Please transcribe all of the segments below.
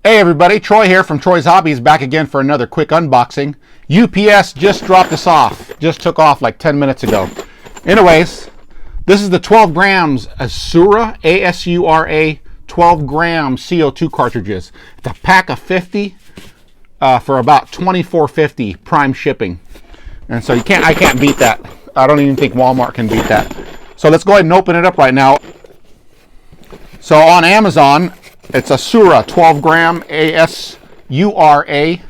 Hey everybody, Troy here from Troy's Hobbies, back again for another quick unboxing. UPS just dropped this off, just took off like 10 minutes ago. Anyways, this is the 12 grams Asura, A-S-U-R-A, 12 gram CO2 cartridges. It's a pack of 50 for about $24.50 prime shipping. And so I can't beat that. I don't even think Walmart can beat that. So let's go ahead and open it up right now. So on Amazon, it's Asura 12 gram A-S-U-R-A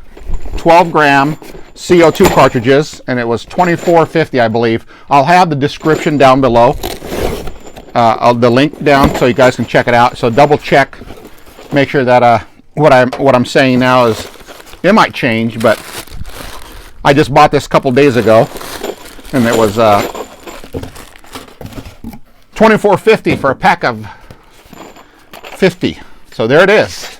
12 gram CO2 cartridges, and it was $24.50, I believe. I'll have the description down below, the link down, so you guys can check it out. So double check, make sure that what I'm saying now is, it might change, but I just bought this a couple days ago, and it was $24.50 for a pack of 50. So there it is.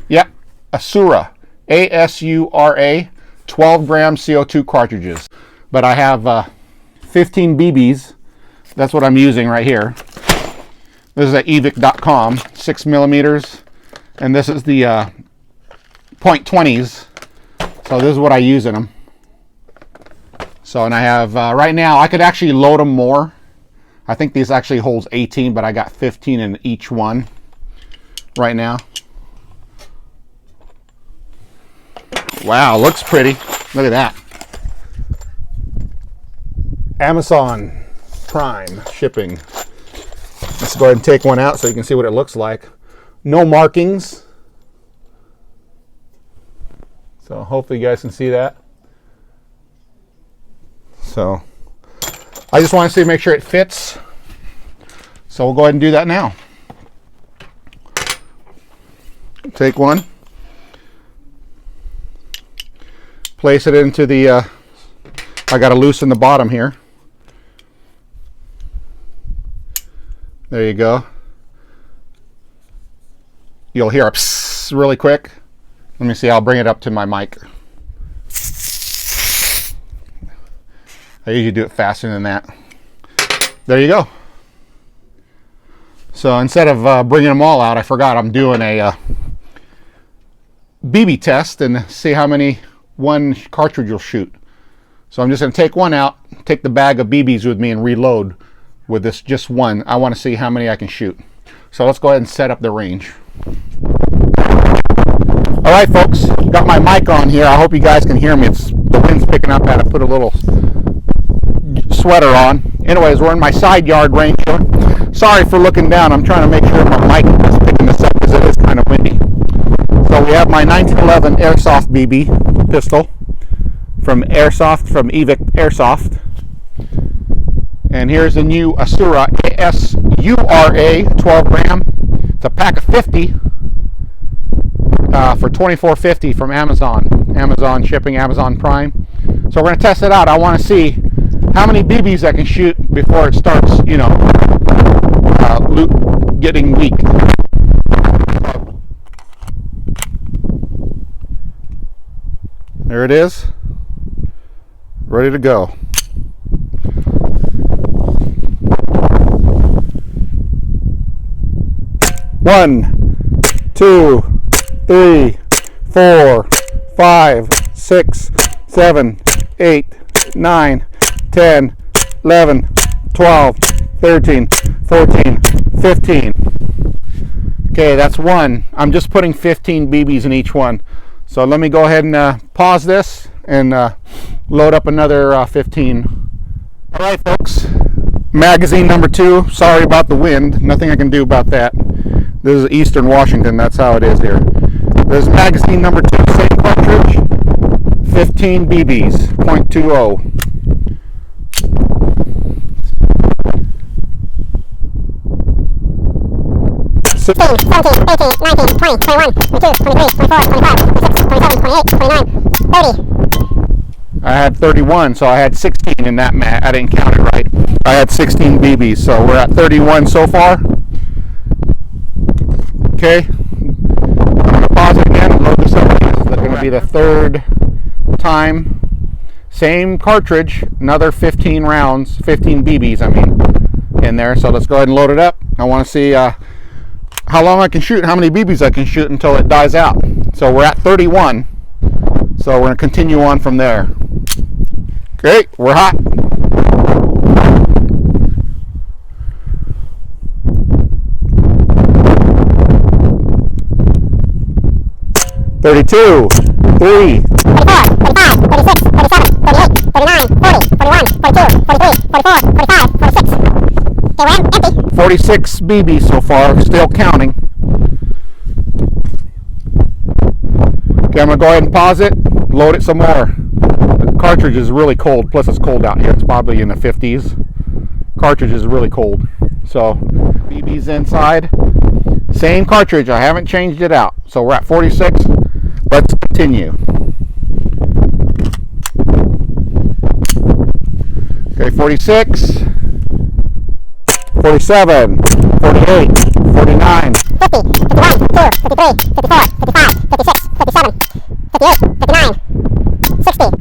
Yep, Asura, A-S-U-R-A, 12 gram CO2 cartridges. But I have 15 BBs. That's what I'm using right here. This is at evic.com, 6 millimeters. And this is the .20s. So this is what I use in them. So, and I have, right now, I could actually load them more. I think these actually holds 18, but I got 15 in each one right now. Wow, looks pretty. Look at that. Amazon Prime shipping. Let's go ahead and take one out so you can see what it looks like. No markings. So hopefully you guys can see that. So I just want to see, make sure it fits. So we'll go ahead and do that now. Take one, place it into the, I got to loosen the bottom here. There you go. You'll hear a psst really quick. Let me see, I'll bring it up to my mic. I usually do it faster than that. There you go. So instead of bringing them all out, I forgot I'm doing a BB test and see how many one cartridge will shoot. So I'm just going to take one out, take the bag of BBs with me and reload with this just one. I want to see how many I can shoot. So let's go ahead and set up the range. All right, folks, got my mic on here. I hope you guys can hear me. The wind's picking up. I had to put a little sweater on. Anyways, we're in my side yard range here. Sorry for looking down. I'm trying to make sure my mic is picking this up because it is kind of windy. So we have my 1911 AIRSOFT BB pistol from AIRSOFT, from Evic AIRSOFT. And here's the new Asura, A-S-U-R-A 12 gram. It's a pack of 50 for $24.50 from Amazon. Amazon shipping, Amazon Prime. So we're going to test it out. I want to see how many BBs I can shoot before it starts, you know, getting weak. There it is, ready to go. One, 2, 3, 4, 5, 6, 7, 8, 9, 10, 11, 12, 13, 14, 15. Okay, that's one. I'm just putting 15 BBs in each one. So let me go ahead and pause this and load up another 15. All right, folks. Magazine number 2. Sorry about the wind. Nothing I can do about that. This is Eastern Washington. That's how it is here. There's magazine number 2. Same cartridge. 15 BBs. .20. So 17, 18, 19, 20, 21, 22, 23, 24, 25, 26, 27, 28, 29, 30. I had 31, so I had 16 in that mat. I didn't count it right. I had 16 BBs, so we're at 31 so far. Okay. I'm going to pause it again and load this up. This is going to be the third time. Same cartridge, another 15 rounds, 15 BBs, I mean, in there. So let's go ahead and load it up. I want to see how long I can shoot, how many BBs I can shoot until it dies out. So we're at 31. So we're going to continue on from there. Okay, we're hot. $32, $3, $46 BB so far, still counting. Okay, I'm going to go ahead and pause it, load it some more. The cartridge is really cold, plus it's cold out here. It's probably in the 50s. Cartridge is really cold. So, BB's inside. Same cartridge, I haven't changed it out. So we're at 46. Let's continue. Okay, 46. 47, 48, 49, 50, 51, 52, 53, 54, 55, 56, 57, 58, 59,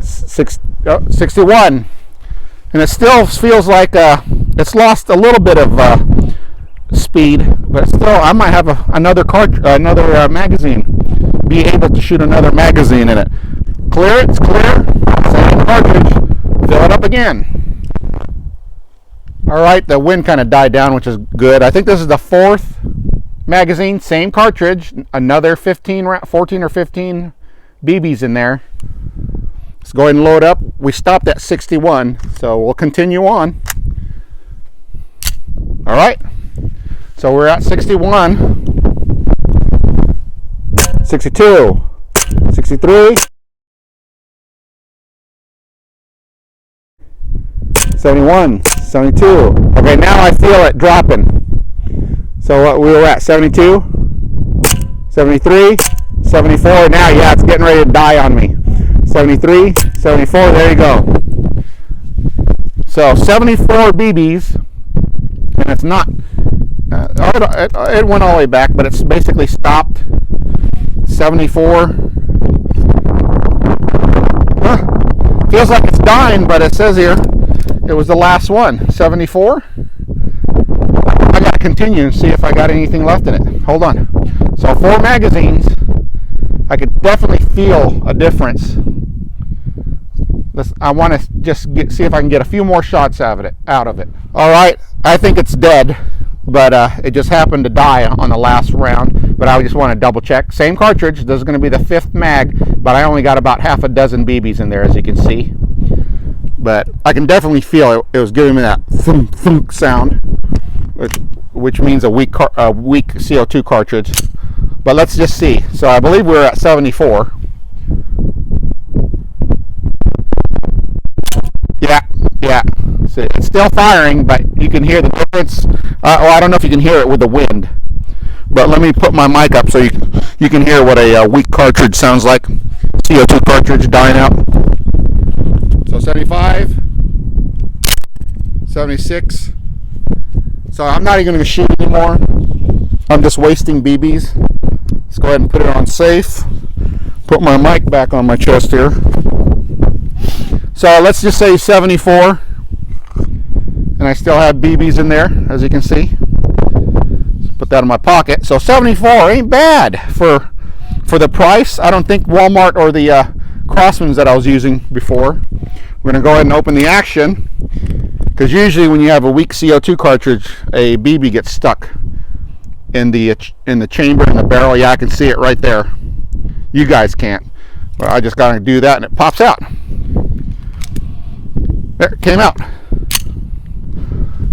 60, 61. And it still feels like it's lost a little bit of speed, but still I might have another magazine, be able to shoot another magazine in it. Clear it, it's clear. Same cartridge, fill it up again. All right, the wind kind of died down, which is good. I think this is the 4th magazine, same cartridge, another 14 or 15 BBs in there. Let's go ahead and load up. We stopped at 61, so we'll continue on. All right, so we're at 61, 62, 63, 71, 72. Okay, now I feel it dropping. So we were at 72, 73, 74. Now, yeah, it's getting ready to die on me. 73, 74. There you go. So 74 BBs, and it's not. It went all the way back, but it's basically stopped. 74. Feels like it's dying, but it says here it was the last one. 74. I gotta continue and see if I got anything left in it. Hold on. So 4 magazines. I could definitely feel a difference. I want to just see if I can get a few more shots out of it. All right, I think it's dead, but it just happened to die on the last round. But I just want to double check. Same cartridge. This is going to be the 5th mag, but I only got about half a dozen BBs in there, as you can see. But I can definitely feel it was giving me that thunk thunk sound, which means a weak CO2 cartridge. But let's just see. So I believe we're at 74. Yeah. So it's still firing, but you can hear the difference. I don't know if you can hear it with the wind. But let me put my mic up so you can hear what a weak cartridge sounds like. CO2 cartridge dying out. So 75, 76. So I'm not even going to shoot anymore. I'm just wasting BBs. Let's go ahead and put it on safe. Put my mic back on my chest here. So let's just say 74. And I still have BBs in there, as you can see. Put that in my pocket. So 74 ain't bad for the price. I don't think Walmart or the Crosmans that I was using before. We're going to go ahead and open the action, because usually when you have a weak CO2 cartridge, a BB gets stuck in the chamber, in the barrel. Yeah, I can see it right there. You guys can't. Well, I just got to do that and it pops out. There, it came out.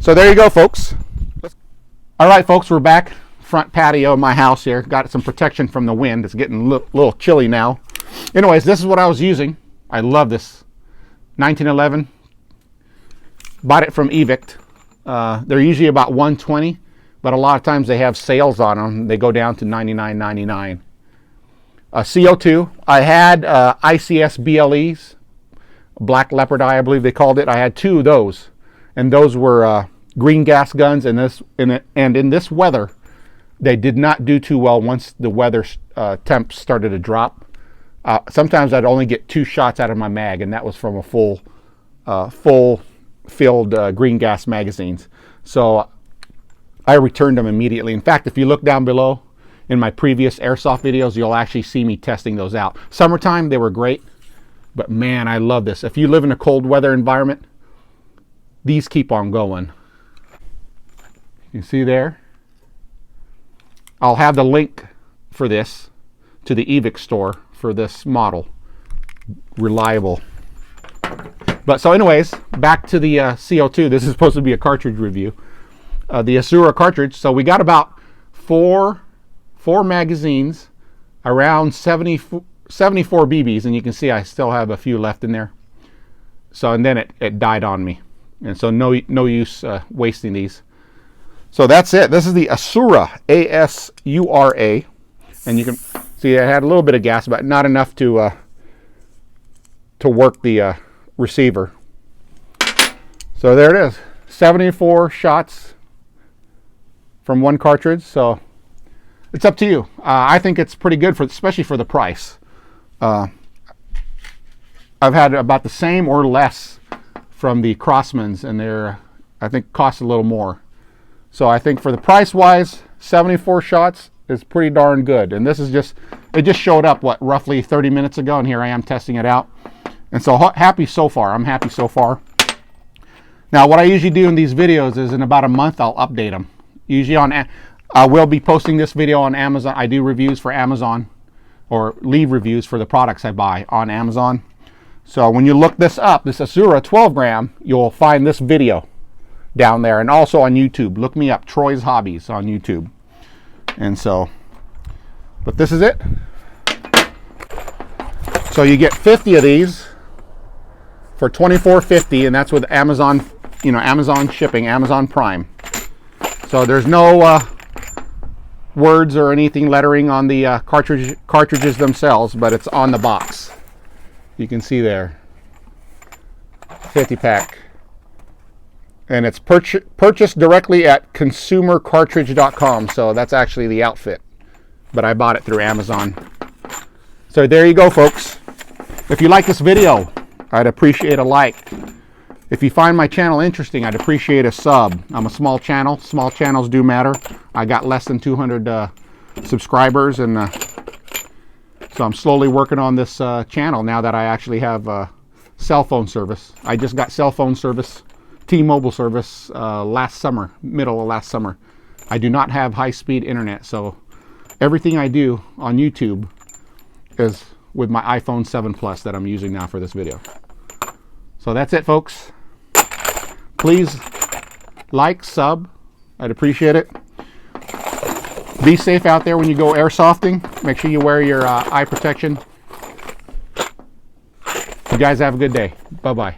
So there you go, folks. All right, folks, we're back. Front patio of my house here. Got some protection from the wind. It's getting a little chilly now. Anyways, this is what I was using. I love this. 1911. Bought it from Evict. They're usually about $120, but a lot of times they have sales on them. They go down to $99.99. CO2. I had ICS BLEs, Black Leopard Eye, I believe they called it. I had 2 of those, and those were green gas guns. And in this weather, they did not do too well once the weather temps started to drop. Sometimes I'd only get 2 shots out of my mag, and that was from a full filled green gas magazines. So I returned them immediately. In fact, if you look down below in my previous airsoft videos, you'll actually see me testing those out. Summertime, they were great, but man, I love this. If you live in a cold weather environment, these keep on going. You see there? I'll have the link for this to the Evix store for this model. Reliable. But so anyways, back to the CO2. This is supposed to be a cartridge review. The Asura cartridge. So we got about four magazines, around 74 BBs, and you can see I still have a few left in there. So, and then it died on me, and so no use wasting these. So that's it. This is the Asura, A-S-U-R-A, and you can see I had a little bit of gas, but not enough to work the receiver. So there it is, 74 shots from one cartridge. So it's up to you. I think it's pretty good, especially for the price. I've had about the same or less from the Crosmans, and they're, I think, cost a little more. So I think for the price wise, 74 shots is pretty darn good. And this is just, it just showed up, what, roughly 30 minutes ago, and here I am testing it out. And so happy so far. I'm happy so far. Now what I usually do in these videos is in about a month I'll update them. Usually I will be posting this video on Amazon. I do reviews for Amazon, or leave reviews for the products I buy on Amazon. So when you look this up, this Asura 12 gram, you'll find this video down there, and also on YouTube. Look me up, Troy's Hobbies on YouTube. And so, but this is it. So you get 50 of these for $24.50, and that's with Amazon, you know, Amazon shipping, Amazon Prime. So there's no words or anything lettering on the cartridges themselves, but it's on the box. You can see there, 50 pack. And it's purchased directly at consumercartridge.com. So that's actually the outfit, but I bought it through Amazon. So there you go, folks. If you like this video, I'd appreciate a like. If you find my channel interesting, I'd appreciate a sub. I'm a small channel. Small channels do matter. I got less than 200 subscribers, and so I'm slowly working on this channel now that I actually have cell phone service. I just got cell phone service, T-Mobile service last summer, middle of last summer. I do not have high-speed internet, so everything I do on YouTube is with my iPhone 7 Plus that I'm using now for this video. So that's it, folks. Please like, sub. I'd appreciate it. Be safe out there when you go airsofting. Make sure you wear your eye protection. You guys have a good day. Bye-bye.